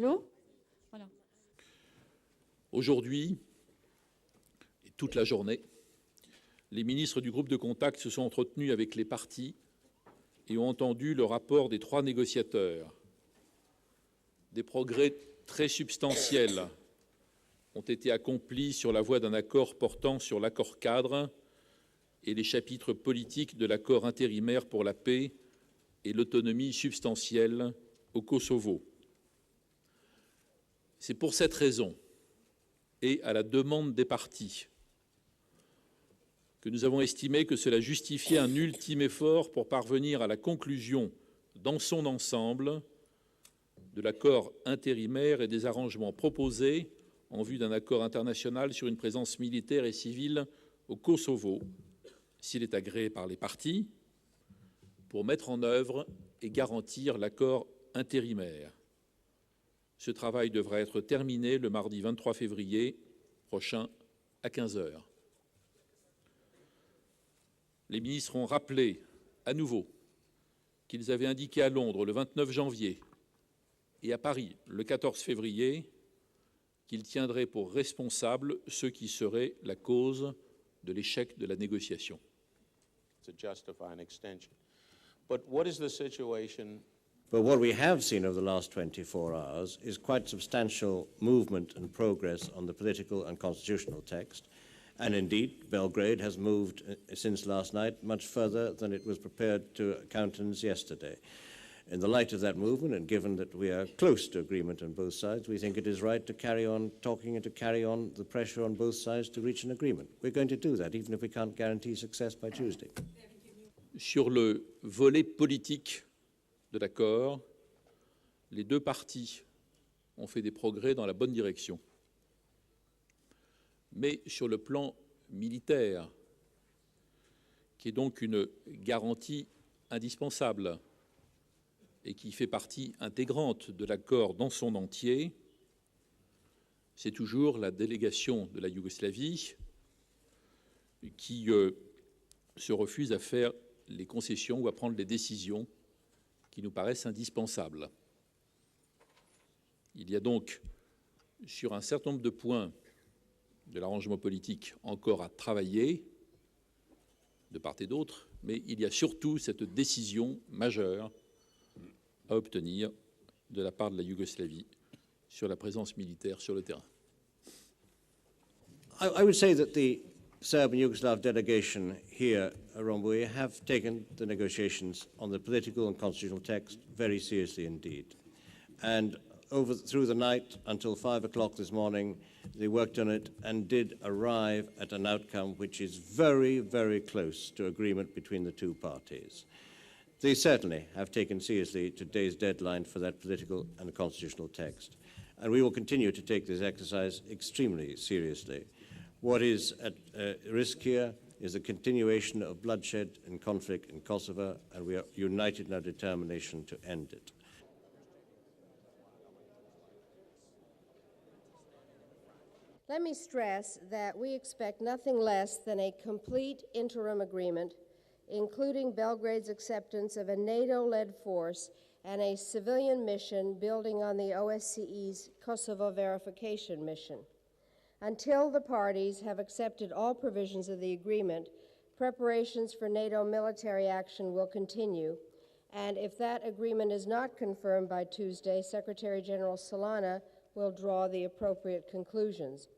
Allô? Voilà. Aujourd'hui, et toute la journée, les ministres du groupe de contact se sont entretenus avec les partis et ont entendu le rapport des 3 négociateurs. Des progrès très substantiels ont été accomplis sur la voie d'un accord portant sur l'accord cadre et les chapitres politiques de l'accord intérimaire pour la paix et l'autonomie substantielle au Kosovo. C'est pour cette raison, et à la demande des partis, que nous avons estimé que cela justifiait un ultime effort pour parvenir à la conclusion, dans son ensemble, de l'accord intérimaire et des arrangements proposés en vue d'un accord international sur une présence militaire et civile au Kosovo, s'il est agréé par les partis, pour mettre en œuvre et garantir l'accord intérimaire. Ce travail devra être terminé le mardi 23 février prochain à 15 heures. Les ministres ont rappelé à nouveau qu'ils avaient indiqué à Londres le 29 janvier et à Paris le 14 février qu'ils tiendraient pour responsables ceux qui seraient la cause de l'échec de la négociation. To justify an extension. But what is the situation? But what we have seen over the last 24 hours is quite substantial movement and progress on the political and constitutional text. And indeed, Belgrade has moved since last night much further than it was prepared to countenance yesterday. In the light of that movement, and given that we are close to agreement on both sides, we think it is right to carry on talking and to carry on the pressure on both sides to reach an agreement. We're going to do that, even if we can't guarantee success by Tuesday. Sur le volet politique de l'accord, les 2 parties ont fait des progrès dans la bonne direction. Mais sur le plan militaire, qui est donc une garantie indispensable et qui fait partie intégrante de l'accord dans son entier, c'est toujours la délégation de la Yougoslavie qui se refuse à faire les concessions ou à prendre les décisions qui nous paraissent indispensables. Il y a donc, sur un certain nombre de points de l'arrangement politique, encore à travailler, de part et d'autre, mais il y a surtout cette décision majeure à obtenir de la part de la Yougoslavie sur la présence militaire sur le terrain. I would say that the Serb and Yugoslav delegation here at Rambouillet have taken the negotiations on the political and constitutional text very seriously indeed. And through the night until 5 o'clock this morning, they worked on it and did arrive at an outcome which is very, very close to agreement between the 2 parties. They certainly have taken seriously today's deadline for that political and constitutional text. And we will continue to take this exercise extremely seriously. What is at risk here is the continuation of bloodshed and conflict in Kosovo, and we are united in our determination to end it. Let me stress that we expect nothing less than a complete interim agreement, including Belgrade's acceptance of a NATO-led force and a civilian mission building on the OSCE's Kosovo verification mission. Until the parties have accepted all provisions of the agreement, preparations for NATO military action will continue, and if that agreement is not confirmed by Tuesday, Secretary General Solana will draw the appropriate conclusions.